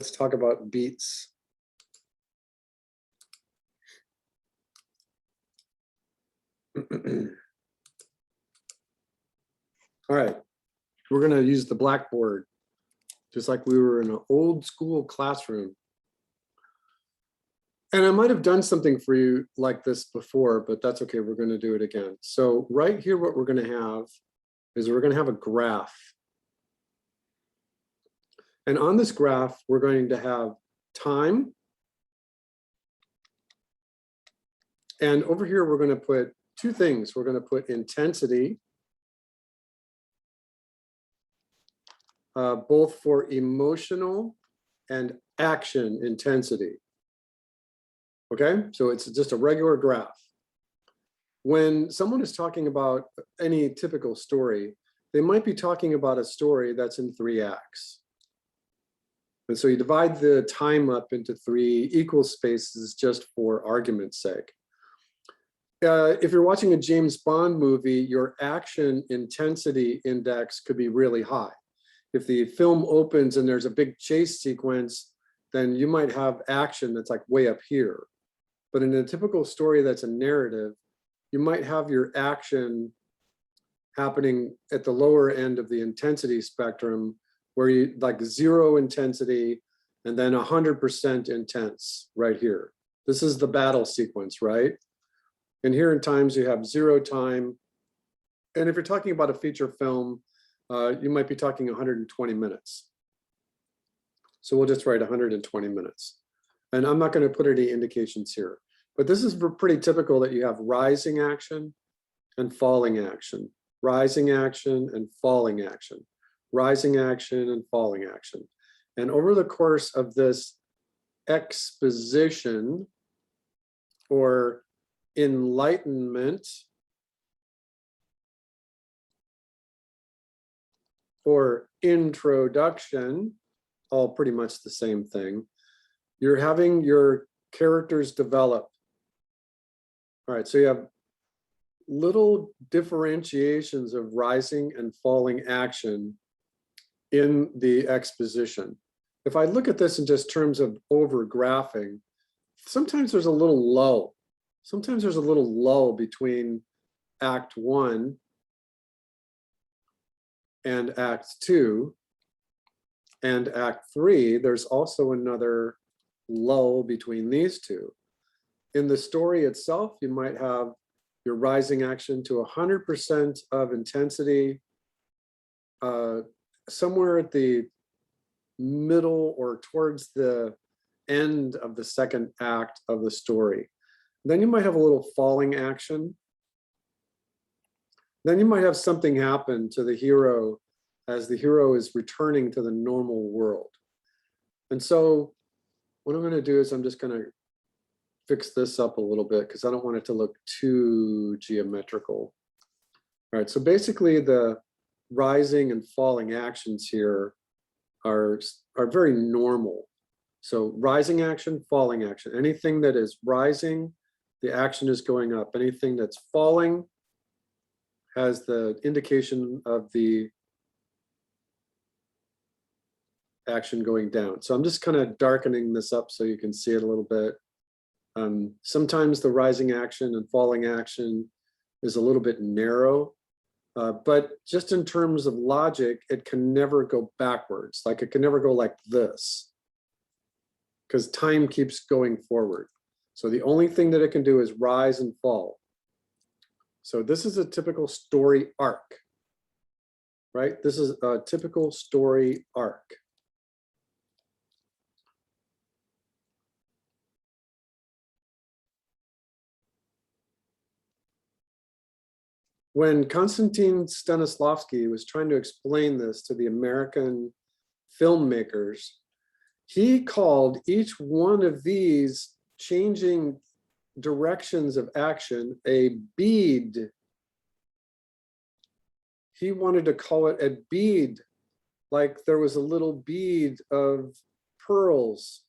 Let's talk about beats. All right, we're going to use the blackboard, just like we were in an old school classroom. And I might have done something for you like this before, but that's okay. We're going to do it again. So right here, what we're going to have is we're going to have a graph. And on this graph, we're going to have time. And over here, we're going to put two things. We're going to put intensity, both for emotional and action intensity. Okay, so it's just a regular graph. When someone is talking about any typical story, they might be talking about a story that's in 3 acts. And so you divide the time up into 3 equal spaces just for argument's sake. If you're watching a James Bond movie, your action intensity index could be really high. If the film opens and there's a big chase sequence, then you might have action that's like way up here. But in a typical story that's a narrative, you might have your action happening at the lower end of the intensity spectrum, where you like 0 intensity and then 100% intense right here. This is the battle sequence, right? And here in times you have 0 time. And if you're talking about a feature film, you might be talking 120 minutes. So we'll just write 120 minutes. And I'm not going to put any indications here, but this is pretty typical that you have rising action and falling action, rising action and falling action, rising action and falling action. And over the course of this exposition or enlightenment or introduction, all pretty much the same thing, you're having your characters develop. All right, so you have little differentiations of rising and falling action in the exposition. If I look at this in just terms of overgraphing, sometimes there's a little lull. Sometimes there's a little lull between Act 1 and Act 2. And Act 3, there's also another lull between these two. In the story itself, you might have your rising action to 100% of intensity, somewhere at the middle or towards the end of the second act of the story. Then you might have a little falling action. Then you might have something happen to the hero as the hero is returning to the normal world. And so what I'm going to do is I'm just going to fix this up a little bit because I don't want it to look too geometrical. All right, so basically the rising and falling actions here are very normal. So rising action, falling action. Anything that is rising, the action is going up. Anything that's falling has the indication of the action going down. So I'm just kind of darkening this up so you can see it a little bit. Sometimes the rising action and falling action is a little bit narrow, but just in terms of logic, it can never go backwards. Like it can never go like this because time keeps going forward. So the only thing that it can do is rise and fall. So this is a typical story arc, right? This is a typical story arc. When Konstantin Stanislavski was trying to explain this to the American filmmakers, he called each one of these changing directions of action a bead. He wanted to call it a bead, like there was a little bead of pearls.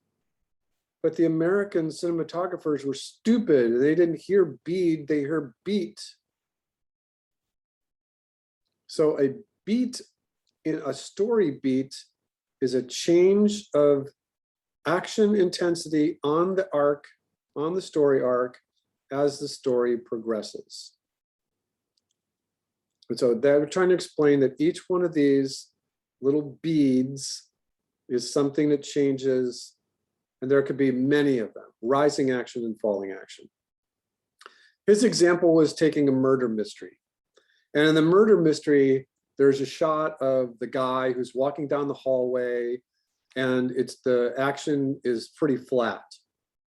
But the American cinematographers were stupid. They didn't hear bead, they heard beat. So a beat, in a story beat, is a change of action intensity on the arc, on the story arc, as the story progresses. And so they're trying to explain that each one of these little beads is something that changes, and there could be many of them, rising action and falling action. His example was taking a murder mystery. And in the murder mystery, there's a shot of the guy who's walking down the hallway, and the action is pretty flat.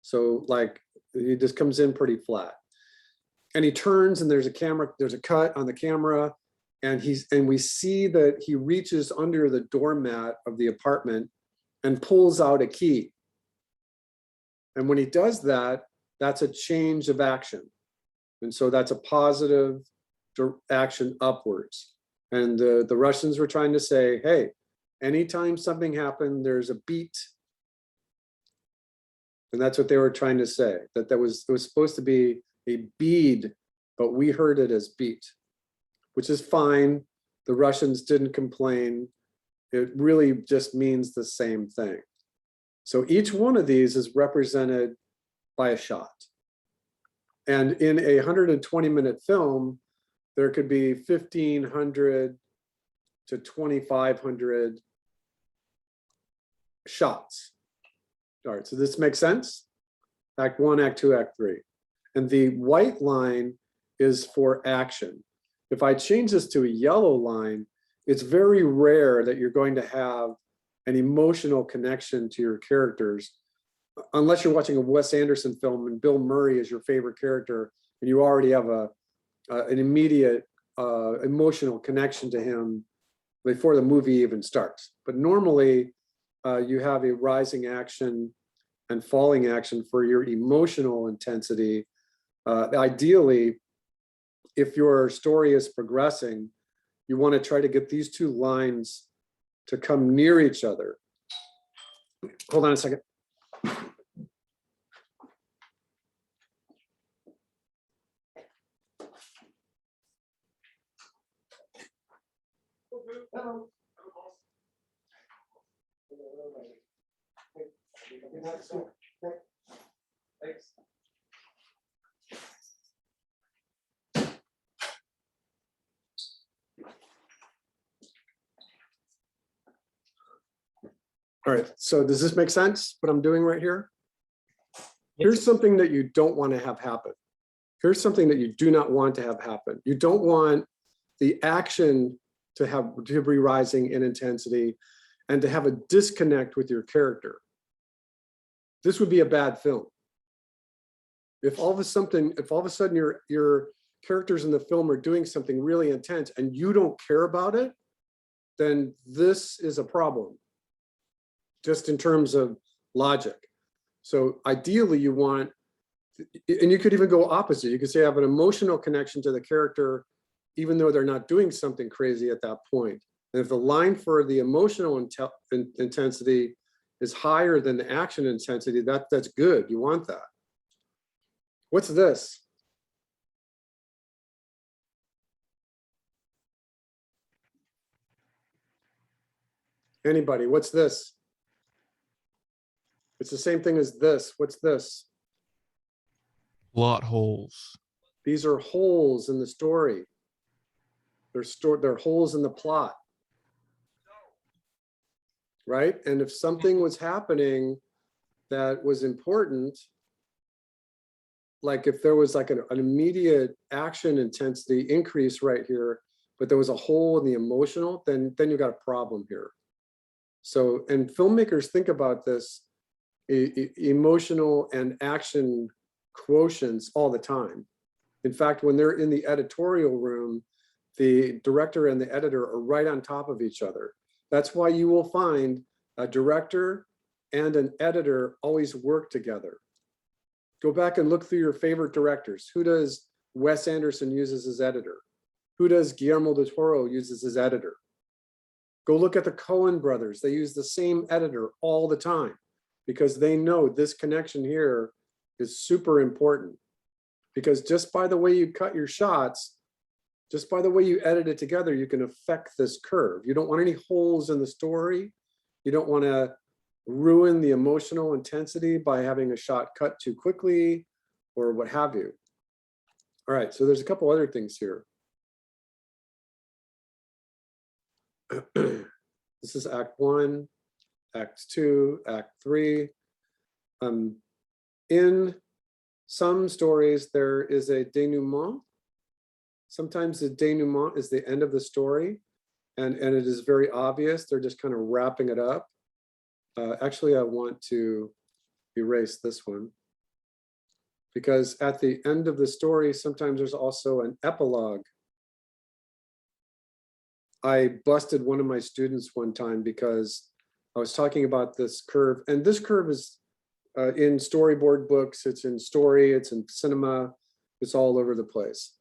So like he just comes in pretty flat. And he turns and there's a cut on the camera, and we see that he reaches under the doormat of the apartment and pulls out a key. And when he does that, that's a change of action. And so that's a positive action upwards. And the Russians were trying to say, hey, anytime something happened, there's a beat. And that's what they were trying to say, that it was supposed to be a bead, but we heard it as beat, which is fine. The Russians didn't complain. It really just means the same thing. So each one of these is represented by a shot. And in a 120-minute film, there could be 1,500 to 2,500 shots. All right, so this makes sense? Act 1, Act 2, Act 3. And the white line is for action. If I change this to a yellow line, it's very rare that you're going to have an emotional connection to your characters, unless you're watching a Wes Andersen film and Bill Murray is your favorite character, and you already have an immediate emotional connection to him before the movie even starts. But normally, you have a rising action and falling action for your emotional intensity. Ideally, if your story is progressing, you want to try to get these two lines to come near each other. Hold on a second. Thanks. All right, so does this make sense, what I'm doing right here? Here's something that you don't want to have happen. Here's something that you do not want to have happen. You don't want the action to be rising in intensity and to have a disconnect with your character. This would be a bad film. If all of a sudden your characters in the film are doing something really intense and you don't care about it, then this is a problem, just in terms of logic. So ideally you want, and you could even go opposite. You could say I have an emotional connection to the character, even though they're not doing something crazy at that point. And if the line for the emotional intensity is higher than the action intensity, that's good. You want that. What's this? Anybody, what's this? It's the same thing as this. What's this? Plot holes. These are holes in the story. They're holes in the plot. Right? And if something was happening that was important, like if there was like an immediate action intensity increase right here, but there was a hole in the emotional, then you got a problem here. So, and filmmakers think about this emotional and action quotients all the time. In fact, when they're in the editorial room, the director and the editor are right on top of each other. That's why you will find a director and an editor always work together. Go back and look through your favorite directors. Who does Wes Andersen use as his editor? Who does Guillermo del Toro use as his editor? Go look at the Coen brothers. They use the same editor all the time because they know this connection here is super important. Because just by the way you cut your shots, just by the way you edit it together, you can affect this curve. You don't want any holes in the story. You don't want to ruin the emotional intensity by having a shot cut too quickly or what have you. All right, so there's a couple other things here. This is Act 1, Act 2, Act 3. In some stories, there is a denouement. Sometimes the denouement is the end of the story, and it is very obvious. They're just kind of wrapping it up. Actually, I want to erase this one, because at the end of the story, sometimes there's also an epilogue. I busted one of my students one time because I was talking about this curve, and this curve is in storyboard books, it's in story, it's in cinema, it's all over the place.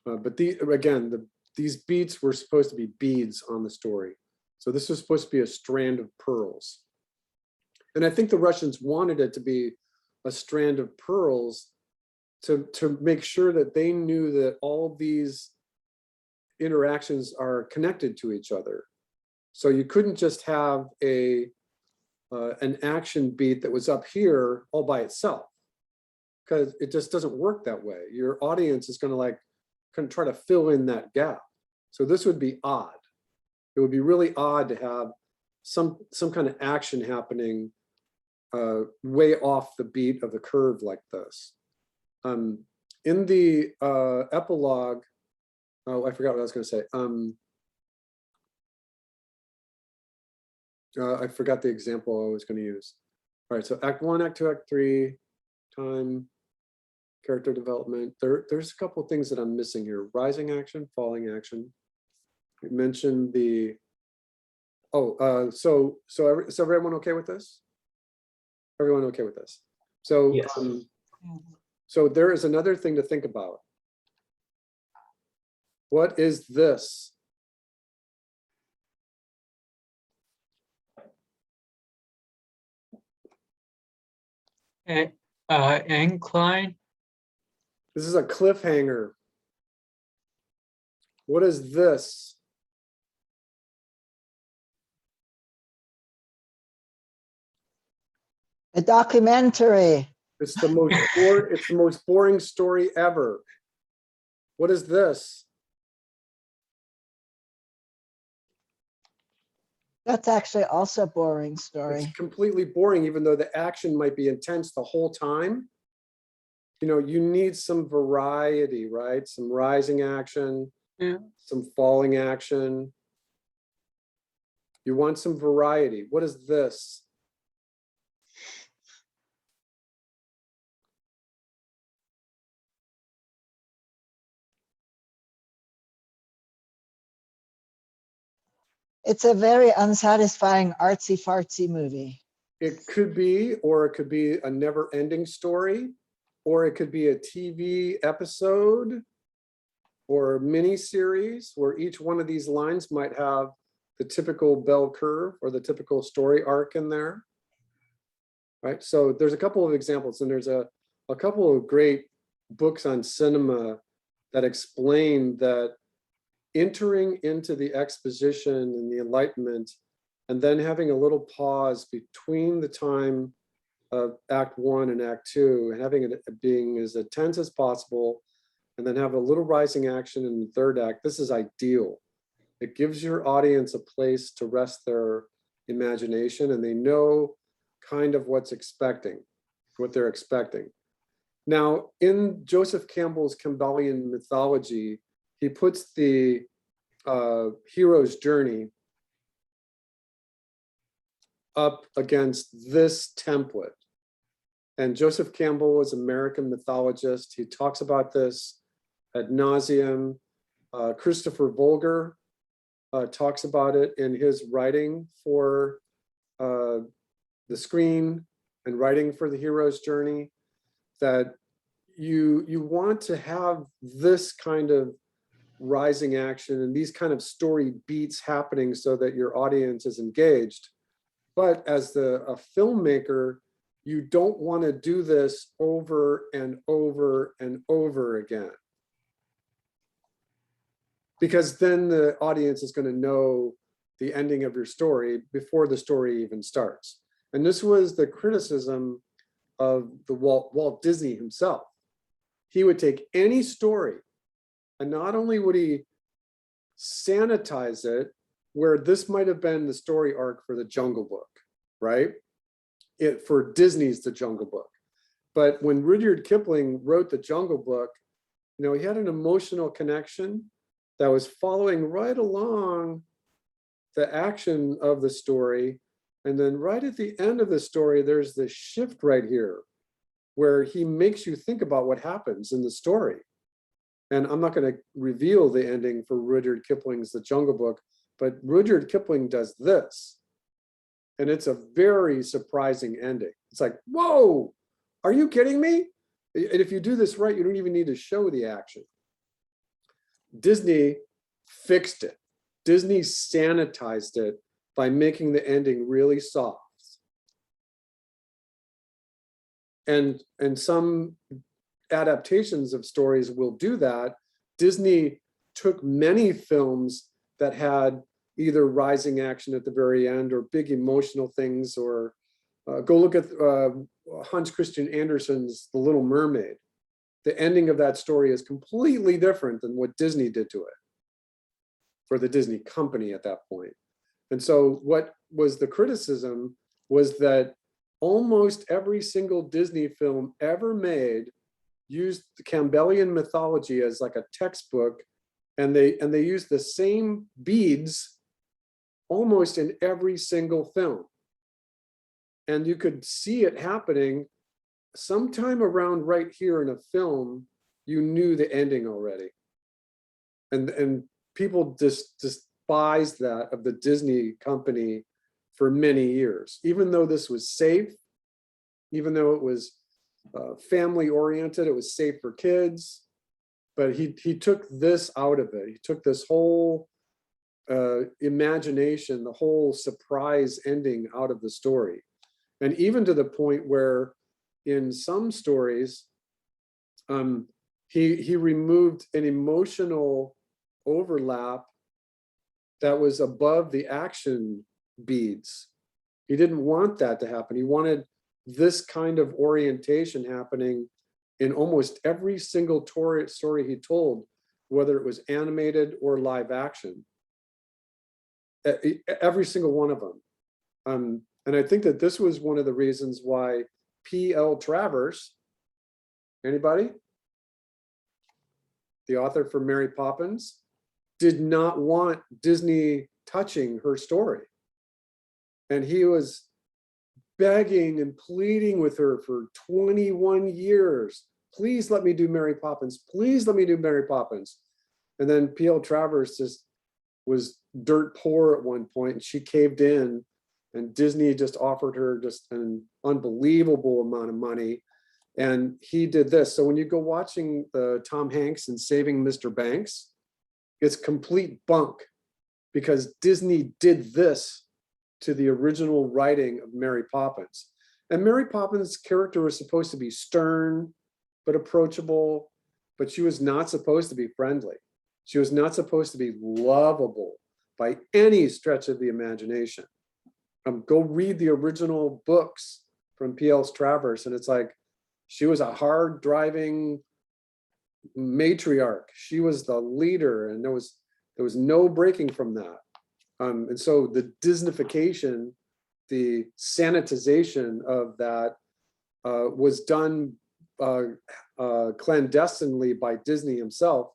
But these beats were supposed to be beads on the story. So this was supposed to be a strand of pearls. And I think the Russians wanted it to be a strand of pearls to make sure that they knew that all these interactions are connected to each other. So you couldn't just have an action beat that was up here all by itself, because it just doesn't work that way. Your audience is going to try to fill in that gap. So this would be odd. It would be really odd to have some kind of action happening way off the beat of the curve like this. In the epilogue, oh, I forgot what I was going to say. I forgot the example I was going to use. All right, so Act 1, Act 2, Act 3, time, character development. There's a couple of things that I'm missing here. Rising action, falling action. You mentioned the, so everyone okay with this? Everyone okay with this? So, Yes. So there is another thing to think about. What is this? Incline. This is a cliffhanger. What is this? A documentary. It's the most boring story ever. What is this? That's actually also a boring story. It's completely boring, even though the action might be intense the whole time. You know, you need some variety, right? Some rising action, some falling action. You want some variety. What is this? It's a very unsatisfying artsy fartsy movie. It could be, or it could be a never-ending story, or it could be a TV episode or a mini series where each one of these lines might have the typical bell curve or the typical story arc in there. Right. So there's a couple of examples, and there's a couple of great books on cinema that explain that entering into the exposition and the Enlightenment, and then having a little pause between the time of Act 1 and Act 2, and having it being as intense as possible, and then have a little rising action in the third act. This is ideal. It gives your audience a place to rest their imagination, and they know kind of what they're expecting. Now, in Joseph Campbell's Campbellian mythology, he puts the hero's journey up against this template. And Joseph Campbell was an American mythologist. He talks about this ad nauseum. Christopher Vogler talks about it in his writing for the screen and writing for the hero's journey, that you want to have this kind of rising action and these kind of story beats happening so that your audience is engaged. But as a filmmaker, you don't want to do this over and over and over again, because then the audience is going to know the ending of your story before the story even starts. And this was the criticism of the Walt Disney himself. He would take any story, and not only would he sanitize it, where this might have been the story arc for the Jungle Book, right? For Disney's The Jungle Book. But when Rudyard Kipling wrote the Jungle Book, he had an emotional connection that was following right along the action of the story. And then right at the end of the story, there's this shift right here where he makes you think about what happens in the story. And I'm not going to reveal the ending for Rudyard Kipling's The Jungle Book, but Rudyard Kipling does this. And it's a very surprising ending. It's like, whoa, are you kidding me? And if you do this right, you don't even need to show the action. Disney fixed it. Disney sanitized it by making the ending really soft. And some adaptations of stories will do that. Disney took many films that had either rising action at the very end or big emotional things, or go look at Hans Christian Andersen's The Little Mermaid. The ending of that story is completely different than what Disney did to it, for the Disney company at that point. And so what was the criticism was that almost every single Disney film ever made used the Campbellian mythology as like a textbook, and they used the same beads almost in every single film. And you could see it happening sometime around right here in a film. You knew the ending already. And people just despised that of the Disney company for many years, even though this was safe, even though it was family oriented, it was safe for kids. But he took this out of it. He took this whole imagination, the whole surprise ending out of the story. And even to the point where in some stories, he removed an emotional overlap that was above the action beads. He didn't want that to happen. He wanted this kind of orientation happening in almost every single story he told, whether it was animated or live action. Every single one of them. And I think that this was one of the reasons why P.L. Travers, anybody? The author for Mary Poppins, did not want Disney touching her story. And he was begging and pleading with her for 21 years. Please let me do Mary Poppins. Please let me do Mary Poppins. And then P.L. Travers just was dirt poor at one point, and she caved in, and Disney just offered her just an unbelievable amount of money. And he did this. So when you go watching the Tom Hanks and Saving Mr. Banks, it's complete bunk, because Disney did this to the original writing of Mary Poppins. And Mary Poppins' character was supposed to be stern, but approachable, but she was not supposed to be friendly. She was not supposed to be lovable by any stretch of the imagination. Go read the original books from P.L. Travers, and it's like, she was a hard driving matriarch. She was the leader, and there was no breaking from that. And so the Disneyfication, the sanitization of that was done clandestinely by Disney himself,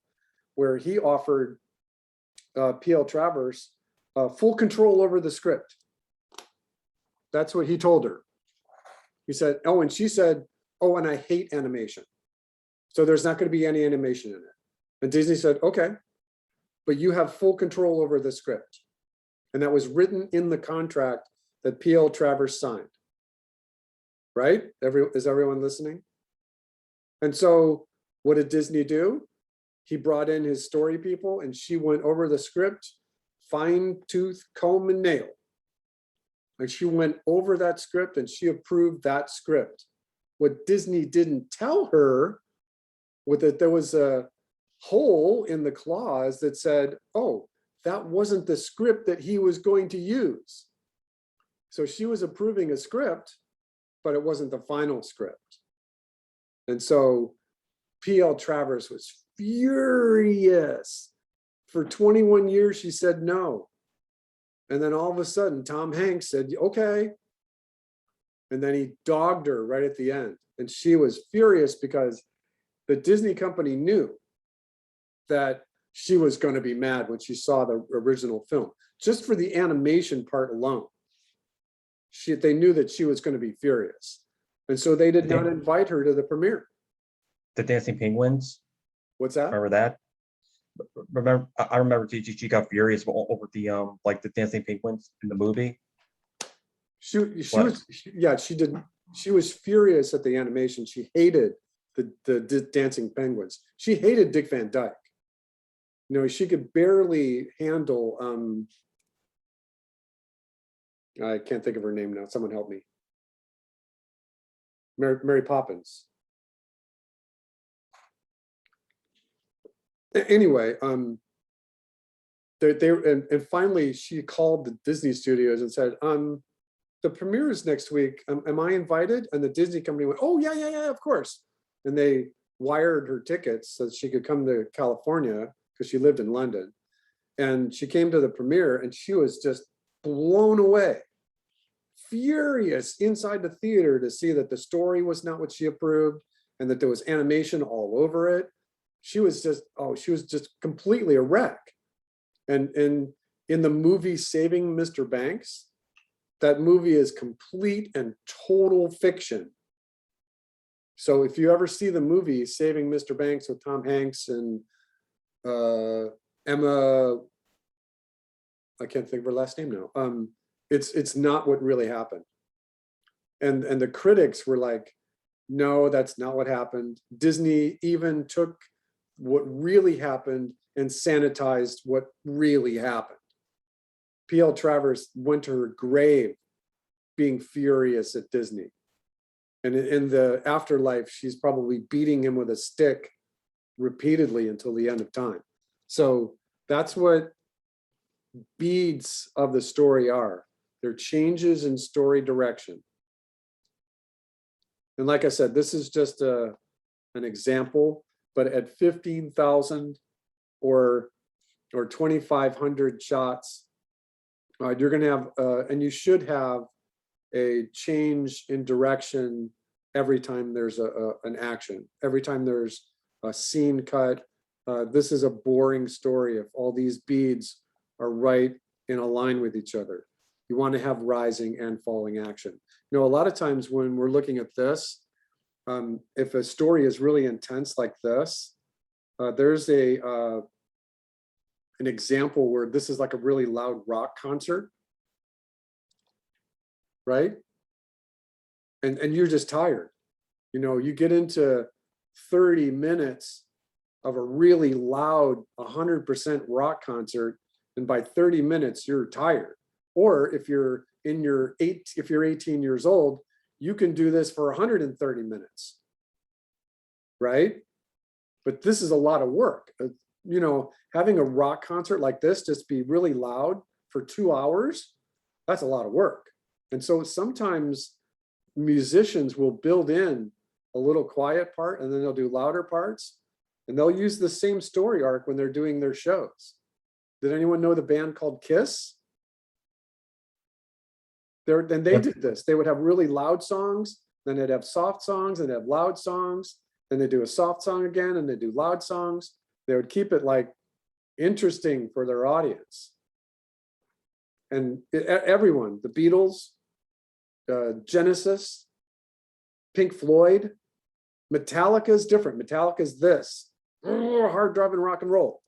where he offered P.L. Travers full control over the script. That's what he told her. He said, oh, and she said, oh, and I hate animation, so there's not going to be any animation in it. And Disney said, okay, but you have full control over the script. And that was written in the contract that P.L. Travers signed. Right? Is everyone listening? And so what did Disney do? He brought in his story people, and she went over the script, fine tooth comb and nail. And she went over that script, and she approved that script. What Disney didn't tell her was that there was a hole in the clause that said, oh, that wasn't the script that he was going to use. So she was approving a script, but it wasn't the final script. And so P.L. Travers was furious. For 21 years, she said no. And then all of a sudden, Tom Hanks said, okay. And then he dogged her right at the end. And she was furious because the Disney company knew that she was going to be mad when she saw the original film, just for the animation part alone. They knew that she was going to be furious. And so they did not invite her to the premiere. The Dancing Penguins. What's that? Remember that? I remember she got furious over the like the Dancing Penguins in the movie. She did. She was furious at the animation. She hated the Dancing Penguins. She hated Dick Van Dyke. You know, she could barely handle I can't think of her name now. Someone help me. Mary Poppins. Anyway, and finally she called the Disney studios and said, the premiere is next week. Am I invited? And the Disney company went, oh yeah, of course. And they wired her tickets so that she could come to California because she lived in London. And she came to the premiere and she was just blown away, furious inside the theater to see that the story was not what she approved and that there was animation all over it. She was just completely a wreck. And in the movie Saving Mr. Banks, that movie is complete and total fiction. So if you ever see the movie Saving Mr. Banks with Tom Hanks and Emma, I can't think of her last name now. It's not what really happened. And the critics were like, no, that's not what happened. Disney even took what really happened and sanitized what really happened. P.L. Travers went to her grave being furious at Disney. And in the afterlife, she's probably beating him with a stick repeatedly until the end of time. So that's what beads of the story are. They're changes in story direction. And like I said, this is just an example, but at 15,000 or 2,500 shots, you're going to have, and you should have a change in direction every time there's an action, every time there's a scene cut. This is a boring story if all these beads are right in a line with each other. You want to have rising and falling action. You know, a lot of times when we're looking at this, if a story is really intense like this, there's an example where this is like a really loud rock concert, right? And you're just tired. You know, you get into 30 minutes of a really loud 100% rock concert, and by 30 minutes you're tired. Or if you're 18 years old, you can do this for 130 minutes, right? But this is a lot of work. You know, having a rock concert like this just be really loud for 2 hours, that's a lot of work. And so sometimes musicians will build in a little quiet part and then they'll do louder parts, and they'll use the same story arc when they're doing their shows. Did anyone know the band called Kiss? Then they did this. They would have really loud songs, then they'd have soft songs, and they'd have loud songs, then they do a soft song again, and they do loud songs. They would keep it like interesting for their audience. And everyone, the Beatles, Genesis, Pink Floyd, Metallica is different. Metallica is this, hard driving rock and roll.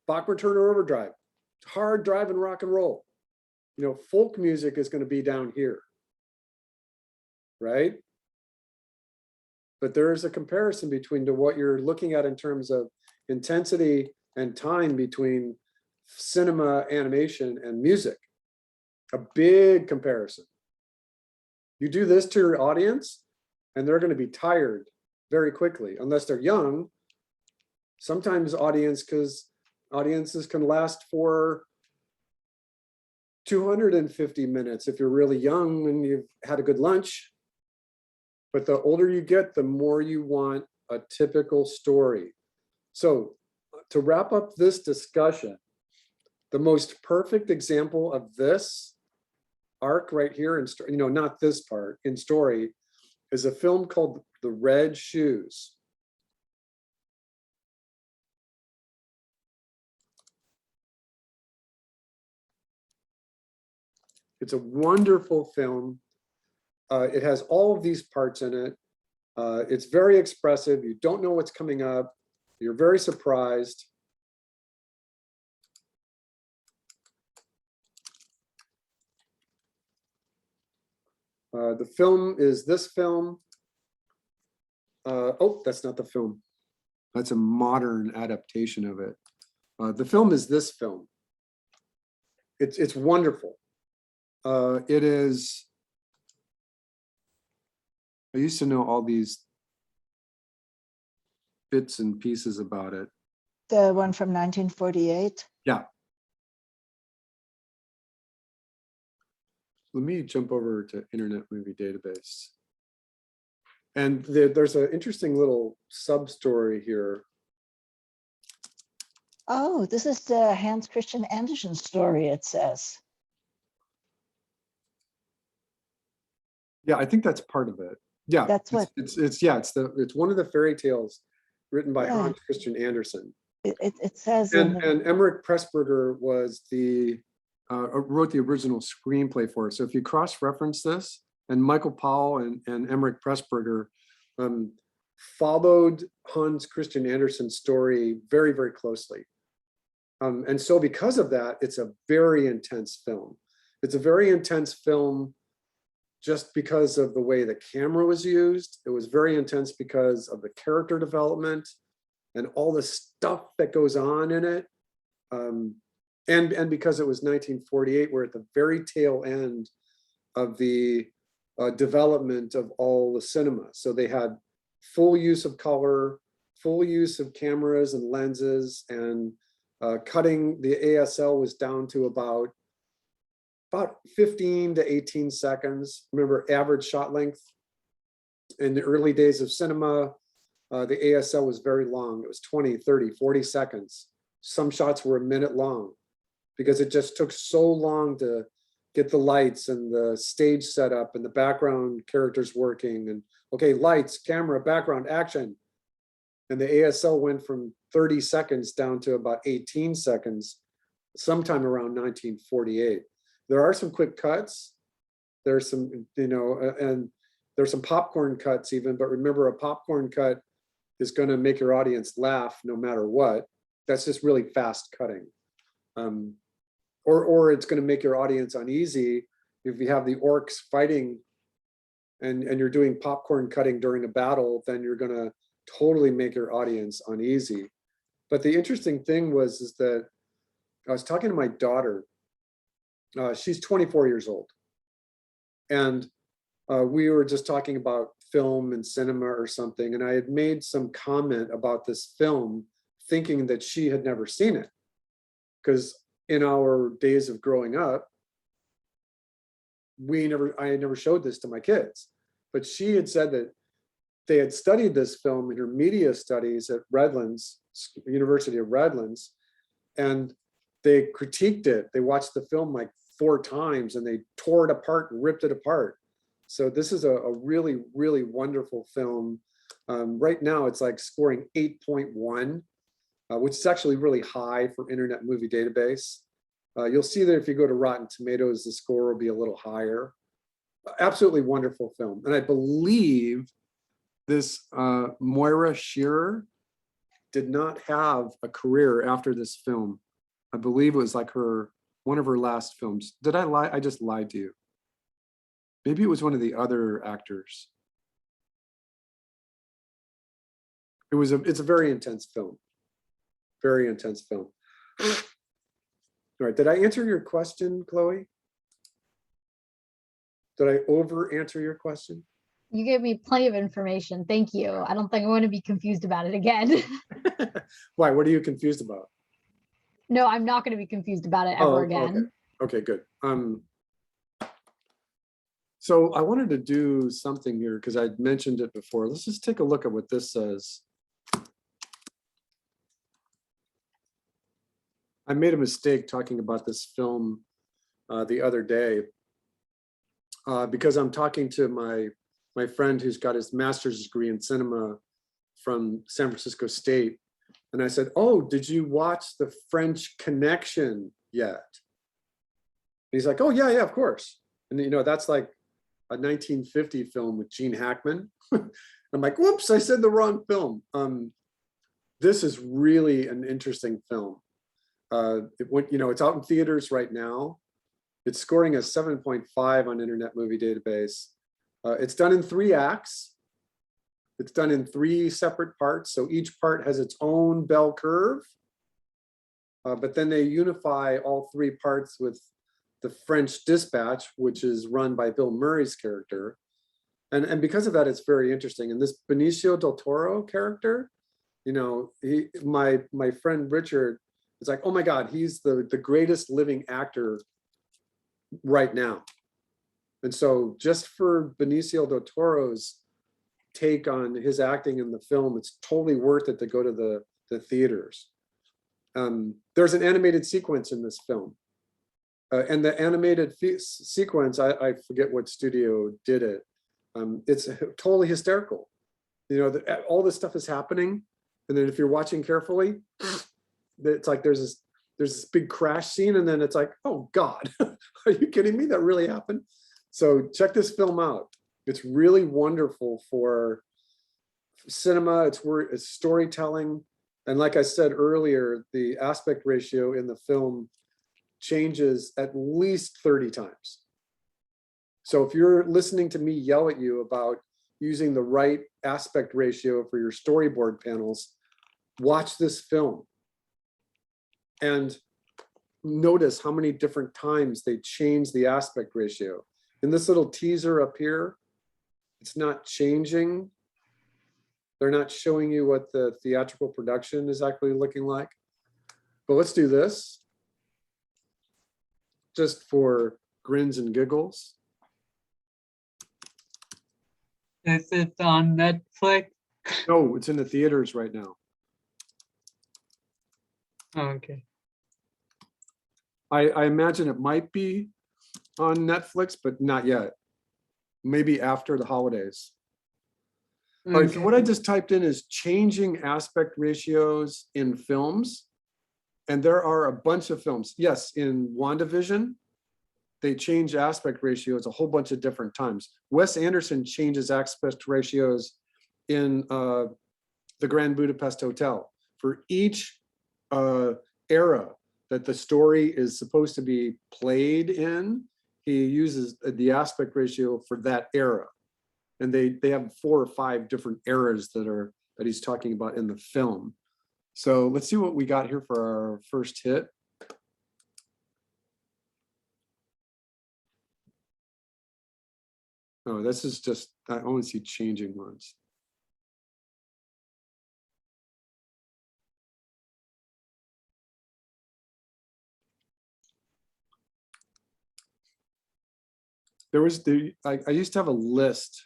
Bachman Turner Overdrive, hard driving rock and roll. You know, folk music is going to be down here, right? But there is a comparison between what you're looking at in terms of intensity and time between cinema, animation, and music. A big comparison. You do this to your audience, and they're going to be tired very quickly, unless they're young. Sometimes audiences can last for 250 minutes if you're really young and you've had a good lunch. But the older you get, the more you want a typical story. So to wrap up this discussion, the most perfect example of this arc right here, not this part, in story, is a film called The Red Shoes. It's a wonderful film. It has all of these parts in it. It's very expressive. You don't know what's coming up. You're very surprised. The film is this film. Oh, that's not the film. That's a modern adaptation of it. The film is this film. It's wonderful. It is. I used to know all these bits and pieces about it. The one from 1948. Yeah. Let me jump over to Internet Movie Database. And there's an interesting little sub-story here. Oh, this is the Hans Christian Andersen story, it says. Yeah, I think that's part of it. Yeah, That's what it's one of the fairy tales written by Yeah. Hans Christian Andersen. it says. And Emmerich Pressburger was wrote the original screenplay for it. So if you cross-reference this, and Michael Powell and Emmerich Pressburger followed Hans Christian Andersen's story very, very closely. And so because of that, it's a very intense film. It's a very intense film just because of the way the camera was used. It was very intense because of the character development and all the stuff that goes on in it. And because it was 1948, we're at the very tail end of the development of all the cinema. So they had full use of color, full use of cameras and lenses, and cutting the ASL was down to about 15 to 18 seconds. Remember, average shot length in the early days of cinema, the ASL was very long. It was 20, 30, 40 seconds. Some shots were a minute long because it just took so long to get the lights and the stage set up and the background characters working and okay, lights, camera, background, action. And the ASL went from 30 seconds down to about 18 seconds sometime around 1948. There are some quick cuts. There's some, and there's some popcorn cuts even, but remember, a popcorn cut is going to make your audience laugh no matter what. That's just really fast cutting. Or it's going to make your audience uneasy if you have the orcs fighting and you're doing popcorn cutting during a battle, then you're going to totally make your audience uneasy. But the interesting thing is that I was talking to my daughter. She's 24 years old. And we were just talking about film and cinema or something. And I had made some comment about this film, thinking that she had never seen it. Because in our days of growing up, I had never showed this to my kids. But she had said that they had studied this film in her media studies at Redlands, University of Redlands, and they critiqued it. They watched the film like 4 times and they tore it apart and ripped it apart. So this is a really, really wonderful film. Right now it's like scoring 8.1, which is actually really high for Internet Movie Database. You'll see that if you go to Rotten Tomatoes, the score will be a little higher. Absolutely wonderful film. And I believe this Moira Shearer did not have a career after this film. I believe it was like one of her last films. Did I lie? I just lied to you. Maybe it was one of the other actors. It's a very intense film. Very intense film. All right, did I answer your question, Chloe? Did I over answer your question? You gave me plenty of information. Thank you. I don't think I want to be confused about it again. Why? What are you confused about? No, I'm not going to be confused about it ever again. Okay, good. So I wanted to do something here because I'd mentioned it before. Let's just take a look at what this says. I made a mistake talking about this film the other day because I'm talking to my friend who's got his master's degree in cinema from San Francisco State. And I said, oh, did you watch The French Connection yet? He's like, oh, yeah, of course. And you know, that's like a 1950 film with Gene Hackman. I'm like, whoops, I said the wrong film. This is really an interesting film. It went, you know, it's out in theaters right now. It's scoring a 7.5 on Internet Movie Database. It's done in 3 acts. It's done in 3 separate parts. So each part has its own bell curve. But then they unify all 3 parts with the French Dispatch, which is run by Bill Murray's character. And because of that, it's very interesting. And this Benicio del Toro character, you know, my friend Richard is like, oh my God, he's the greatest living actor right now. And so just for Benicio del Toro's take on his acting in the film, it's totally worth it to go to the theaters. There's an animated sequence in this film. And the animated sequence, I forget what studio did it. It's totally hysterical. You know, all this stuff is happening. And then if you're watching carefully, it's like there's this big crash scene. And then it's like, oh God, are you kidding me? That really happened? So check this film out. It's really wonderful for cinema. It's storytelling. And like I said earlier, the aspect ratio in the film changes at least 30 times. So if you're listening to me yell at you about using the right aspect ratio for your storyboard panels, watch this film and notice how many different times they change the aspect ratio. In this little teaser up here, it's not changing. They're not showing you what the theatrical production is actually looking like. But let's do this just for grins and giggles. Is it on Netflix? No, it's in the theaters right now. Okay. I imagine it might be on Netflix, but not yet. Maybe after the holidays. All right, so what I just typed in is changing aspect ratios in films. And there are a bunch of films. Yes, in WandaVision, they change aspect ratios a whole bunch of different times. Wes Anderson changes aspect ratios in the Grand Budapest Hotel. For each era that the story is supposed to be played in, he uses the aspect ratio for that era. And they have 4 or 5 different eras that he's talking about in the film. So let's see what we got here for our first hit. Oh, this is just, I only see changing ones. There was I used to have a list.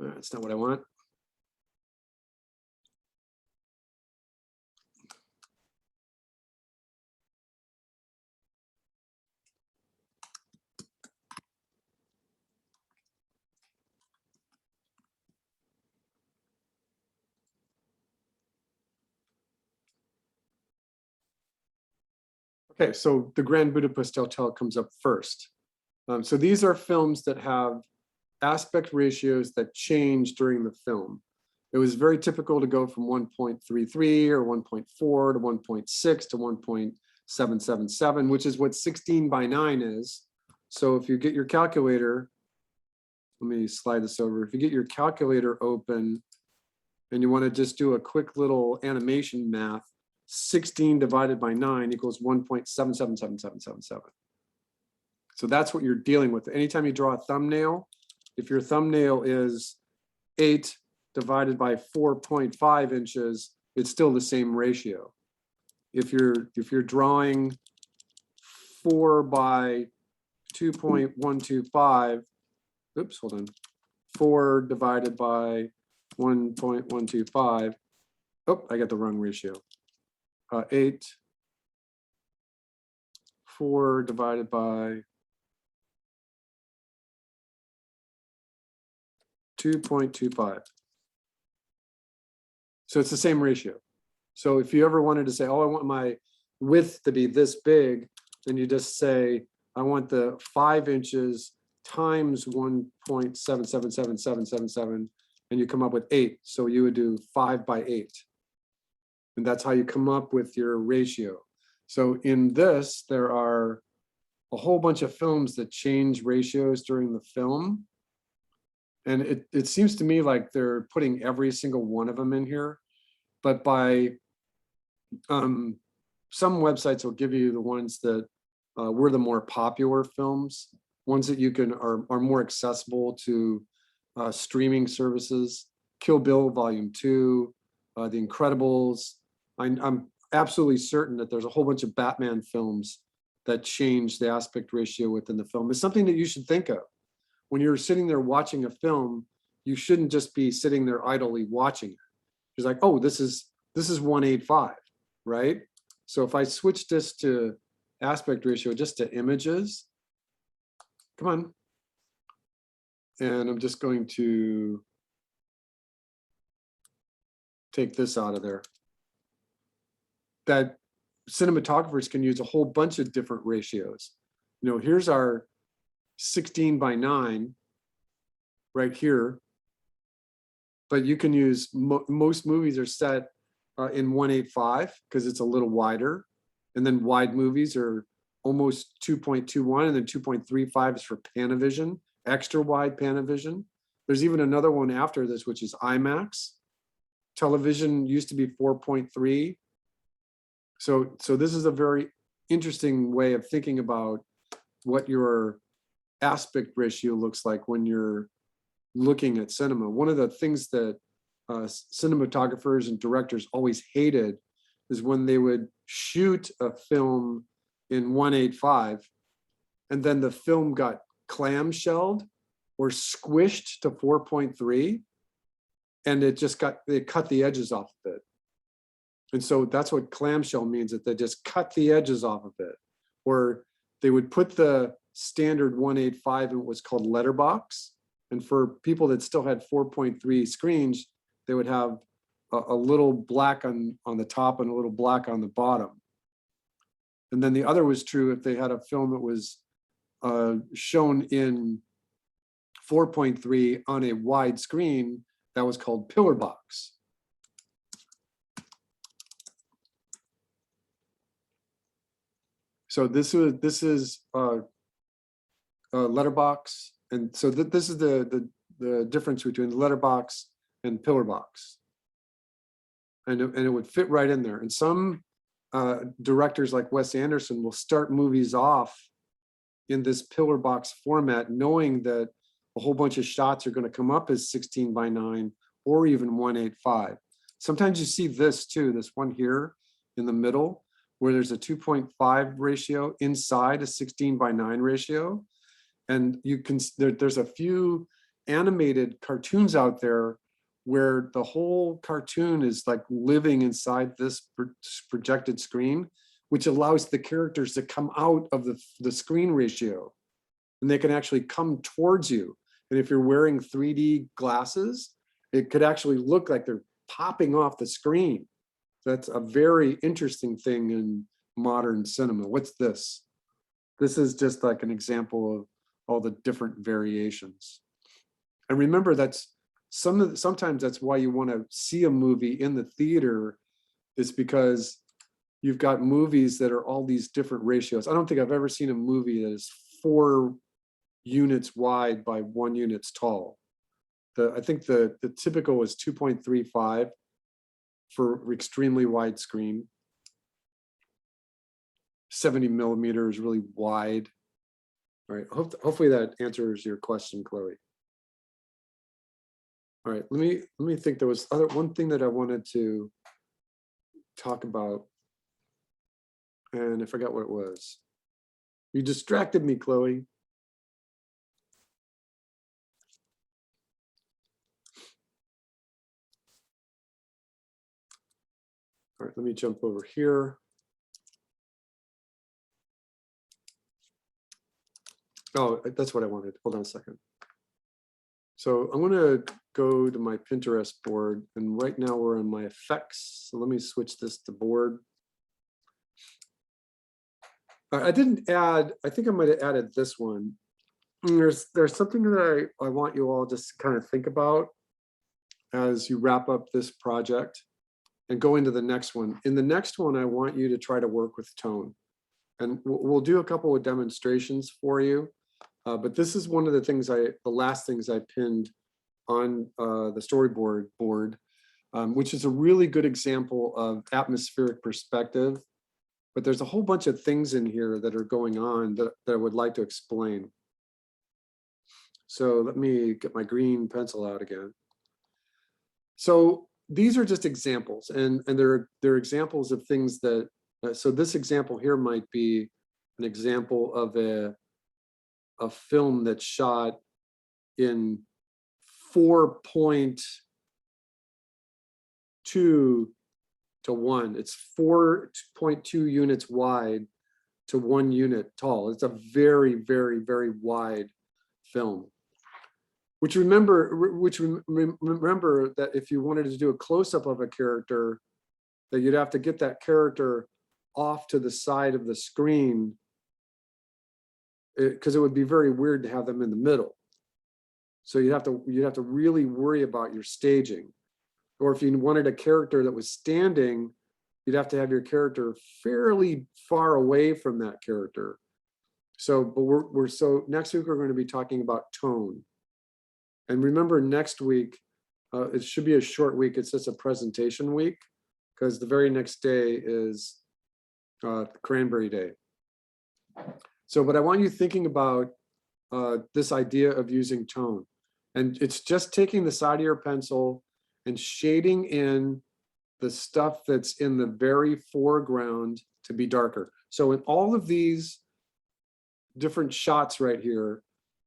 That's not what I want. Okay, so the Grand Budapest Hotel comes up first. So these are films that have aspect ratios that change during the film. It was very typical to go from 1.33 or 1.4 to 1.6 to 1.777, which is what 16:9 is. So if you get your calculator, let me slide this over. If you get your calculator open and you want to just do a quick little animation math, 16 divided by 9 equals 1.777777. So that's what you're dealing with. Anytime you draw a thumbnail, if your thumbnail is 8 divided by 4.5 inches, it's still the same ratio. if you're drawing 4 by 2.125, oops, hold on, 4 divided by 1.125. Oh, I got the wrong ratio. 8, 4 divided by 2.25. So it's the same ratio. So if you ever wanted to say, oh, I want my width to be this big, then you just say, I want the 5 inches times 1.777777, and you come up with 8. So you would do 5 by 8. And that's how you come up with your ratio. So in this, there are a whole bunch of films that change ratios during the film. And it seems to me like they're putting every single one of them in here. But by some websites will give you the ones that were the more popular films, ones that you can are more accessible to streaming services. Kill Bill Volume 2, The Incredibles. I'm absolutely certain that there's a whole bunch of Batman films that change the aspect ratio within the film. It's something that you should think of. When you're sitting there watching a film, you shouldn't just be sitting there idly watching it. It's like, oh, this is 185, right? So if I switch this to aspect ratio just to images, come on. And I'm just going to take this out of there. That cinematographers can use a whole bunch of different ratios. You know, here's our 16 by 9 right here. But you can use, most movies are set in 185 because it's a little wider. And then wide movies are almost 2.21, and then 2.35 is for Panavision, extra wide Panavision. There's even another one after this, which is IMAX. Television used to be 4.3. So this is a very interesting way of thinking about what your aspect ratio looks like when you're looking at cinema. One of the things that cinematographers and directors always hated is when they would shoot a film in 185 and then the film got clamshelled or squished to 4.3 and they cut the edges off of it. And so that's what clamshell means, that they just cut the edges off of it. Or they would put the standard 185 in what was called letterbox. And for people that still had 4.3 screens, they would have a little black on the top and a little black on the bottom. And then the other was true if they had a film that was shown in 4.3 on a wide screen, that was called pillar box. So this is letterbox, and so this is the difference between the letterbox and pillar box, and it would fit right in there. And some directors like Wes Anderson will start movies off in this pillar box format, knowing that a whole bunch of shots are going to come up as 16 by 9 or even 185. Sometimes you see this too, this one here in the middle, where there's a 2.5 ratio inside a 16 by 9 ratio. And you can, there's a few animated cartoons out there where the whole cartoon is like living inside this projected screen, which allows the characters to come out of the screen ratio, and they can actually come towards you. And if you're wearing 3D glasses, it could actually look like they're popping off the screen. That's a very interesting thing in modern cinema. What's this? This is just like an example of all the different variations. And remember, that's sometimes that's why you want to see a movie in the theater, is because you've got movies that are all these different ratios. I don't think I've ever seen a movie that is 4 units wide by 1 units tall. I think the typical is 2.35 for extremely wide screen. 70 millimeters, really wide. All right, hopefully that answers your question, Chloe. All right, let me think. There was one thing that I wanted to talk about. and I forgot what it was. You distracted me, Chloe. All right, let me jump over here. Oh, that's what I wanted. Hold on a second. So I'm going to go to my Pinterest board, and right now we're on my effects. So let me switch this to board. I didn't add, I think I might have added this one. And there's something that I want you all just to kind of think about as you wrap up this project and go into the next one. In the next one, I want you to try to work with tone. And we'll do a couple of demonstrations for you. But this is one of the things the last things I pinned on the storyboard board, which is a really good example of atmospheric perspective. But there's a whole bunch of things in here that are going on that I would like to explain. So let me get my green pencil out again. So these are just examples, and they're examples of things that, so this example here might be an example of a film that's shot in 4.2 to 1. It's 4.2 units wide to 1 unit tall. It's a very, very, very wide film. Which remember that if you wanted to do a close-up of a character, that you'd have to get that character off to the side of the screen, because it would be very weird to have them in the middle. So you'd have to really worry about your staging. Or if you wanted a character that was standing, you'd have to have your character fairly far away from that character. So, but so next week we're going to be talking about tone. And remember, next week, it should be a short week. It's just a presentation week, because the very next day is Cranberry Day. So, but I want you thinking about this idea of using tone. And it's just taking the side of your pencil and shading in the stuff that's in the very foreground to be darker. So in all of these different shots right here,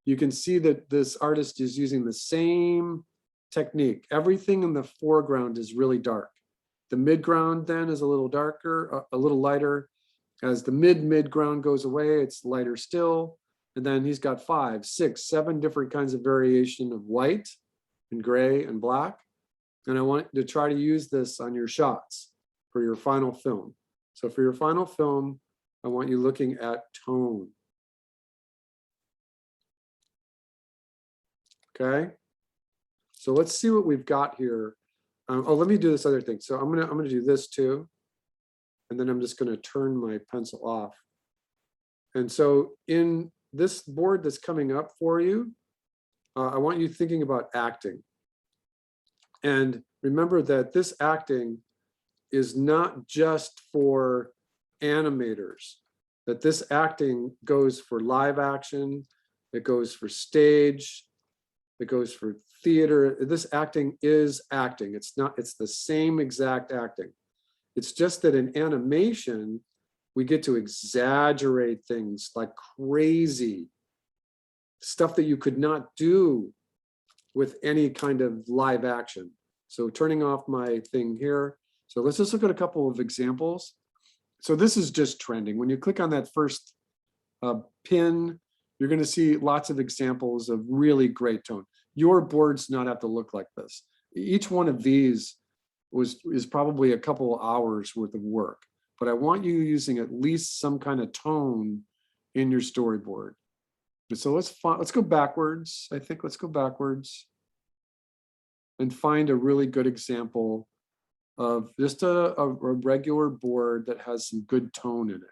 you can see that this artist is using the same technique. Everything in the foreground is really dark. The midground then is a little darker, a little lighter. As the midground goes away, it's lighter still. And then he's got 5, 6, 7 different kinds of variation of white and gray and black. And I want to try to use this on your shots for your final film. So for your final film, I want you looking at tone. Okay, so let's see what we've got here. Oh, let me do this other thing. So I'm gonna do this too, and then I'm just gonna turn my pencil off. And so in this board that's coming up for you, I want you thinking about acting. And remember that this acting is not just for animators, that this acting goes for live action, it goes for stage, it goes for theater. This acting is acting. It's the same exact acting. It's just that in animation, we get to exaggerate things like crazy stuff that you could not do with any kind of live action. So turning off my thing here. So let's just look at a couple of examples. So this is just trending. When you click on that first pin, you're going to see lots of examples of really great tone. Your boards not have to look like this. Each one of these is probably a couple of hours worth of work, but I want you using at least some kind of tone in your storyboard. So let's go backwards. I think let's go backwards and find a really good example of just a regular board that has some good tone in it.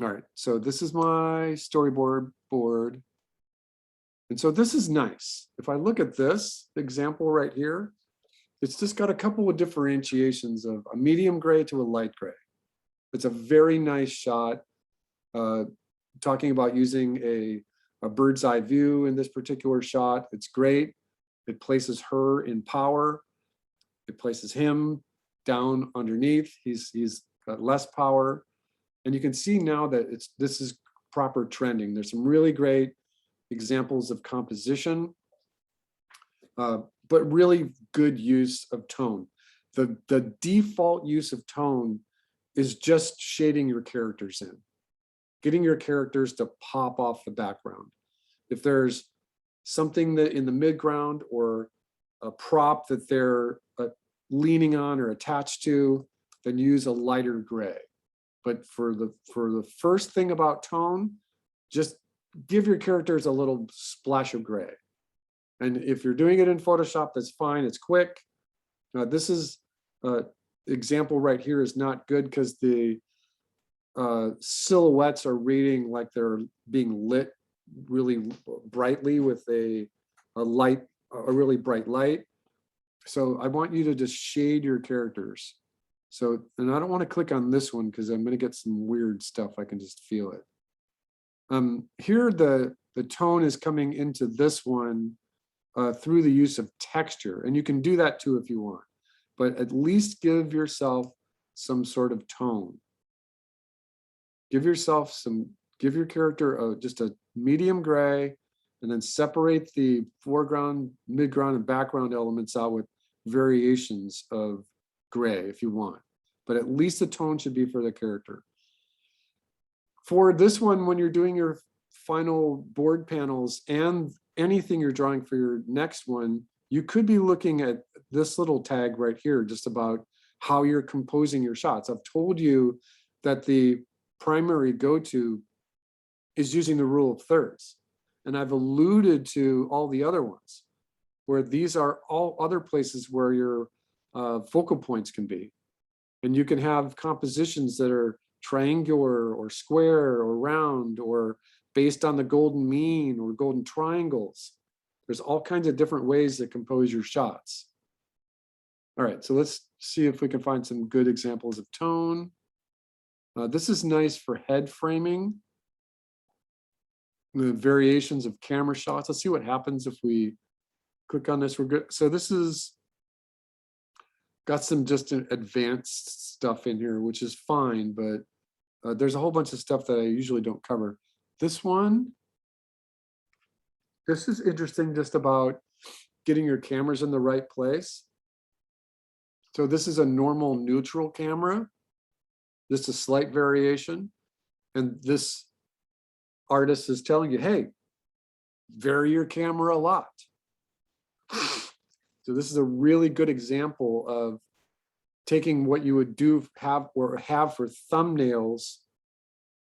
All right, so this is my storyboard board. And so this is nice. If I look at this example right here, it's just got a couple of differentiations of a medium gray to a light gray. It's a very nice shot, talking about using a bird's eye view in this particular shot. It's great. It places her in power. It places him down underneath. He's got less power. And you can see now that this is proper trending. There's some really great examples of composition, but really good use of tone. The default use of tone is just shading your characters in, getting your characters to pop off the background. If there's something that in the midground or a prop that they're leaning on or attached to, then use a lighter gray. But for the first thing about tone, just give your characters a little splash of gray. And if you're doing it in Photoshop, that's fine, it's quick. This is example right here is not good because the silhouettes are reading like they're being lit really brightly with a really bright light. So I want you to just shade your characters. So, and I don't want to click on this one because I'm going to get some weird stuff. I can just feel it. Here, the tone is coming into this one through the use of texture. And you can do that too if you want, but at least give yourself some sort of tone. Give your character just a medium gray, and then separate the foreground, midground, and background elements out with variations of gray if you want, but at least the tone should be for the character. For this one, when you're doing your final board panels and anything you're drawing for your next one, you could be looking at this little tag right here, just about how you're composing your shots. I've told you that the primary go-to is using the rule of thirds. And I've alluded to all the other ones, where these are all other places where your focal points can be. And you can have compositions that are triangular or square or round or based on the golden mean or golden triangles. There's all kinds of different ways to compose your shots. All right, so let's see if we can find some good examples of tone. This is nice for head framing. The variations of camera shots. Let's see what happens if we click on this. We're good. So this is got some just advanced stuff in here, which is fine, but there's a whole bunch of stuff that I usually don't cover. This one, this is interesting just about getting your cameras in the right place. So this is a normal neutral camera, just a slight variation. And this artist is telling you, hey, vary your camera a lot. So this is a really good example of taking what you would have for thumbnails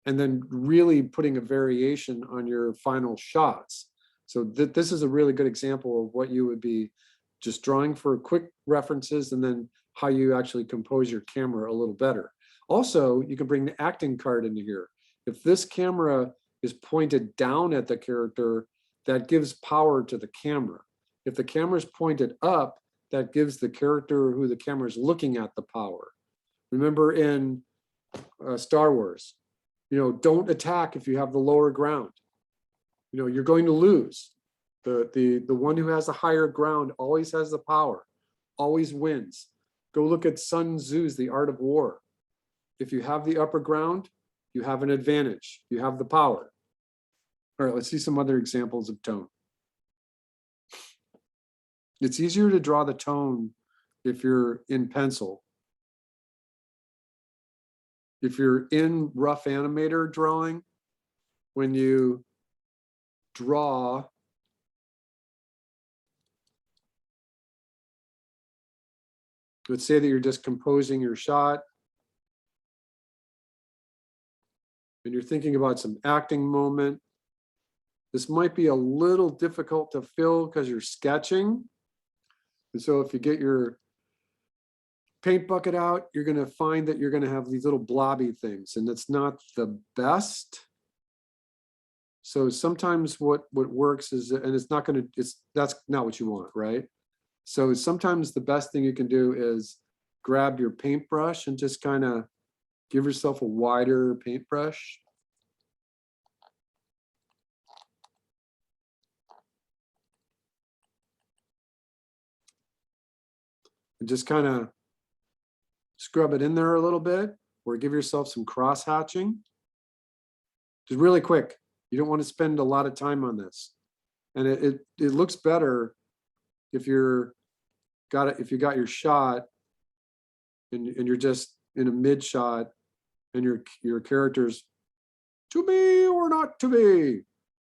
and then really putting a variation on your final shots. So this is a really good example of what you would be just drawing for quick references and then how you actually compose your camera a little better. Also, you can bring the acting card into here. If this camera is pointed down at the character, that gives power to the camera. If the camera is pointed up, that gives the character who the camera is looking at the power. Remember in Star Wars, don't attack if you have the lower ground. You're going to lose. The one who has the higher ground always has the power, always wins. Go look at Sun Tzu's The Art of War. If you have the upper ground, you have an advantage. You have the power. All right, let's see some other examples of tone. It's easier to draw the tone if you're in pencil. If you're in rough animator drawing, when you draw, let's say that you're just composing your shot and you're thinking about some acting moment. This might be a little difficult to fill because you're sketching. And so if you get your paint bucket out, you're going to find that you're going to have these little blobby things, and it's not the best. So sometimes what works is, and it's not going to, that's not what you want, right? So sometimes the best thing you can do is grab your paintbrush and just kind of give yourself a wider paintbrush. And just kind of scrub it in there a little bit. or give yourself some cross hatching. Just really quick. You don't want to spend a lot of time on this. And it looks better if you got your shot and you're just in a mid shot and your character's to be or not to be,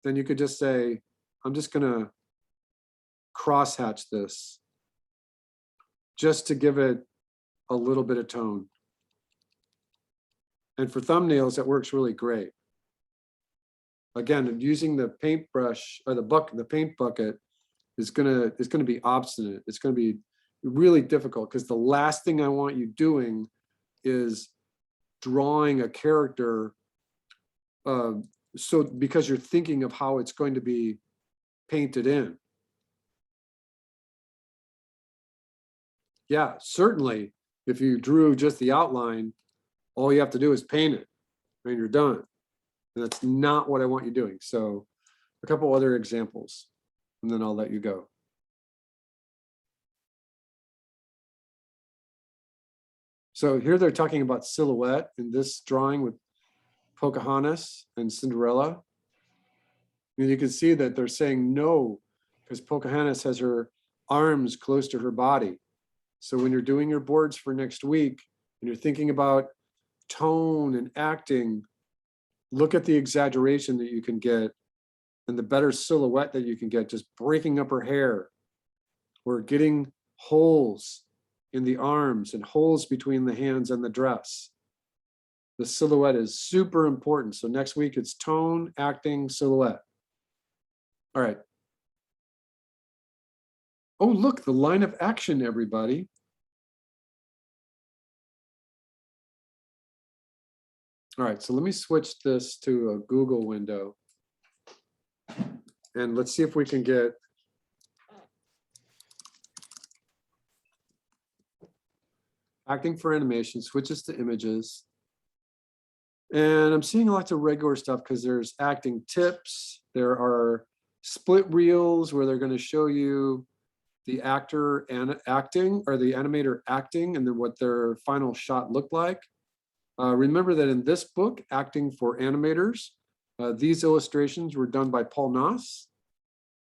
then you could just say, I'm just gonna crosshatch this just to give it a little bit of tone. And for thumbnails, that works really great. Again, using the paintbrush or the paint bucket is gonna be obstinate. It's gonna be really difficult because the last thing I want you doing is drawing a character so because you're thinking of how it's going to be painted in. Yeah, certainly if you drew just the outline, all you have to do is paint it and you're done. And that's not what I want you doing. So a couple other examples and then I'll let you go. So here they're talking about silhouette in this drawing with Pocahontas and Cinderella. And you can see that they're saying no, because Pocahontas has her arms close to her body. So when you're doing your boards for next week and you're thinking about tone and acting, look at the exaggeration that you can get and the better silhouette that you can get, just breaking up her hair or getting holes in the arms and holes between the hands and the dress. The silhouette is super important. So next week it's tone, acting, silhouette. All right. Oh, look, the line of action, everybody. All right, so let me switch this to a Google window. And let's see if we can get acting for animation, switches to images. And I'm seeing lots of regular stuff because there's acting tips. There are split reels where they're going to show you the actor and acting or the animator acting and then what their final shot looked like. Remember that in this book, Acting for Animators, these illustrations were done by Paul Noss,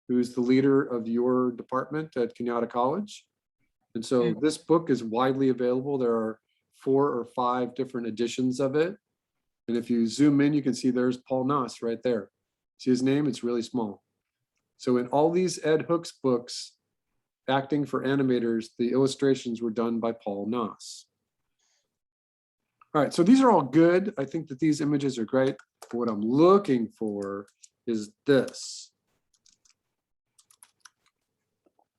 who's the leader of your department at Kenyatta College. And so this book is widely available. There are 4 or 5 different editions of it. And if you zoom in, you can see there's Paul Noss right there. See his name? It's really small. So in all these Ed Hooks books, Acting for Animators, the illustrations were done by Paul Noss. All right, so these are all good. I think that these images are great. What I'm looking for is this.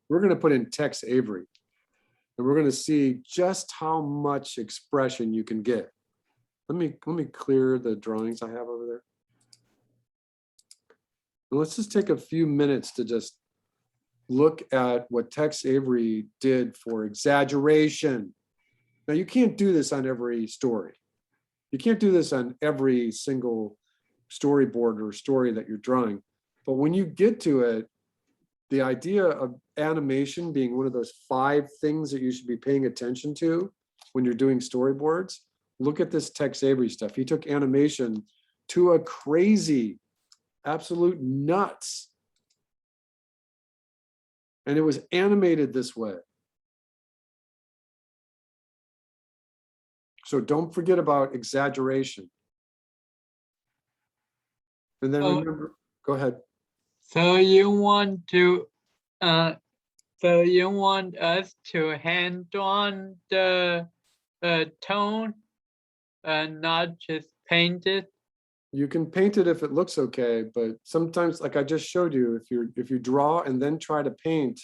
We're going to put in Tex Avery, and we're going to see just how much expression you can get. Let me clear the drawings I have over there. And let's just take a few minutes to just look at what Tex Avery did for exaggeration. Now, you can't do this on every story. You can't do this on every single storyboard or story that you're drawing. But when you get to it, the idea of animation being one of those 5 things that you should be paying attention to when you're doing storyboards, look at this Tex Avery stuff. He took animation to a crazy, absolute nuts. And it was animated this way. So don't forget about exaggeration. And then remember, go ahead. So you want us to hand on the tone and not just paint it? You can paint it if it looks okay, but sometimes, like I just showed you, if you draw and then try to paint,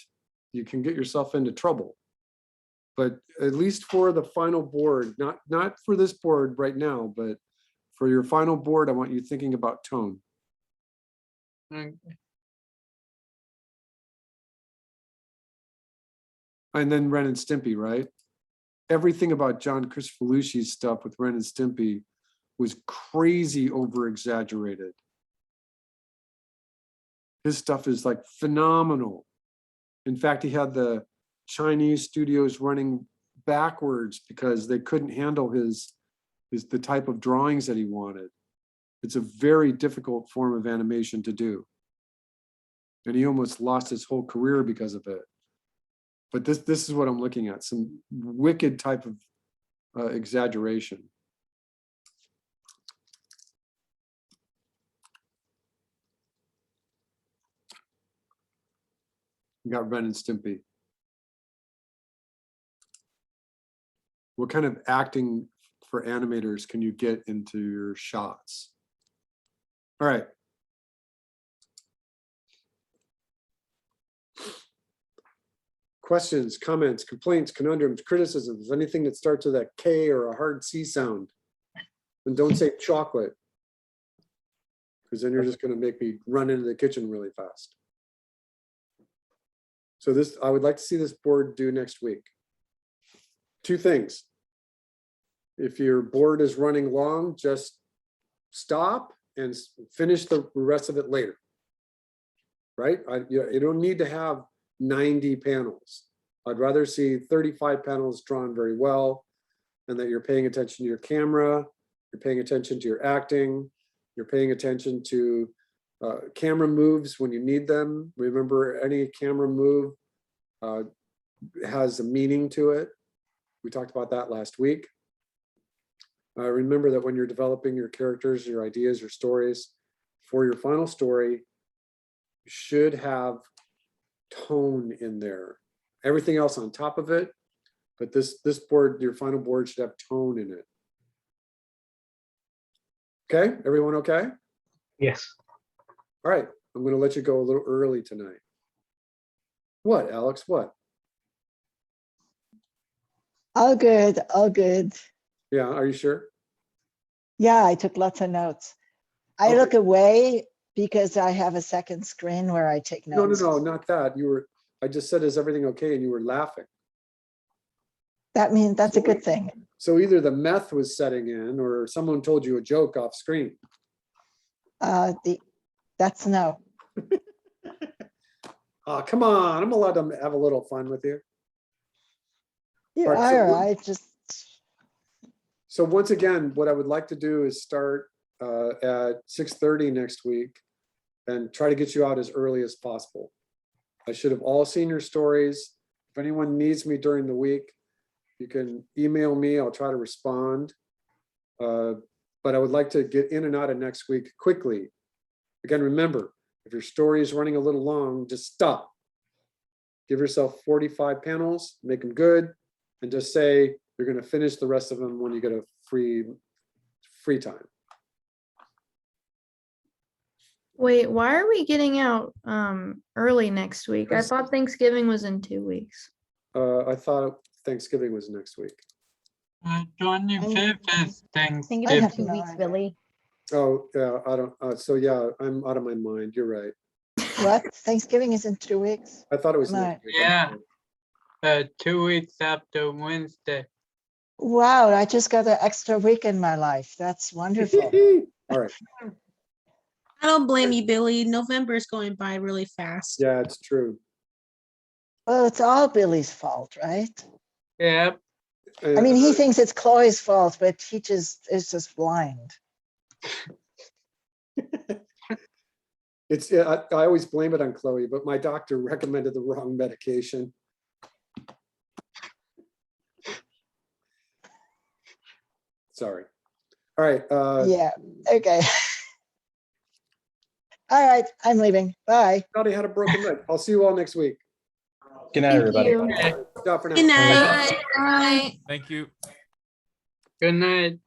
you can get yourself into trouble. But at least for the final board, not for this board right now, but for your final board, I want you thinking about tone. Okay. And then Ren and Stimpy, right? Everything about John Kricfalusi's stuff with Ren and Stimpy was crazy over exaggerated. His stuff is like phenomenal. In fact, he had the Chinese studios running backwards because they couldn't handle his is the type of drawings that he wanted. It's a very difficult form of animation to do. And he almost lost his whole career because of it. But this is what I'm looking at, some wicked type of exaggeration. You got Ren and Stimpy. What kind of acting for animators can you get into your shots? All right. Questions, comments, complaints, conundrums, criticisms, anything that starts with a K or a hard C sound. And don't say chocolate, because then you're just going to make me run into the kitchen really fast. So this, I would like to see this board do next week. Two things. If your board is running long, just stop and finish the rest of it later. Right? You don't need to have 90 panels. I'd rather see 35 panels drawn very well, and that you're paying attention to your camera, you're paying attention to your acting, you're paying attention to camera moves when you need them. Remember, any camera move has a meaning to it. We talked about that last week. Remember that when you're developing your characters, your ideas, your stories, for your final story, you should have tone in there. Everything else on top of it, but this board, your final board, should have tone in it. Okay, everyone okay? Yes. All right, I'm going to let you go a little early tonight. What, Alex? What? All good, all good. Yeah, are you sure? Yeah, I took lots of notes. I Okay. look away because I have a second screen where I take No, notes. not that. You were. I just said, "Is everything okay?" And you were laughing. That means that's a good thing. So either the meth was setting in, or someone told you a joke off screen. That's no. Oh, come on! I'm allowed to have a little fun with you. You All right, so are, we're- I just, So once again, what I would like to do is start at 6:30 next week and try to get you out as early as possible. I should have all seen your stories. If anyone needs me during the week, you can email me. I'll try to respond. But I would like to get in and out of next week quickly. Again, remember, if your story is running a little long, just stop. Give yourself 45 panels, make them good, and just say you're going to finish the rest of them when you get a free time. Wait, why are we getting out early next week? I Because- thought Thanksgiving was in 2 weeks. I thought Thanksgiving was next week. 25th is I think Thanksgiving. it's have 2 no weeks, idea. Billy. Oh, yeah, I don't, so yeah, I'm out of my mind. You're right. what? Thanksgiving is in 2 weeks? I thought it was Right. next week. Yeah. 2 weeks after Wednesday. Wow, I just got an extra week in my life. That's wonderful. All right. I don't blame you, Billy. November is going by really fast. Yeah, it's true. Well, it's all Billy's fault, right? Yep. I mean, he thinks it's Chloe's fault, but he just is just blind. It's, I always blame it on Chloe, but my doctor recommended the wrong medication. Sorry. All right. Yeah, okay. All right, I'm leaving. Bye. Thought he had a broken leg. I'll see you all next week. Good night, Thank everybody. you. Stop for now. Good night. Bye. Thank you. Good night.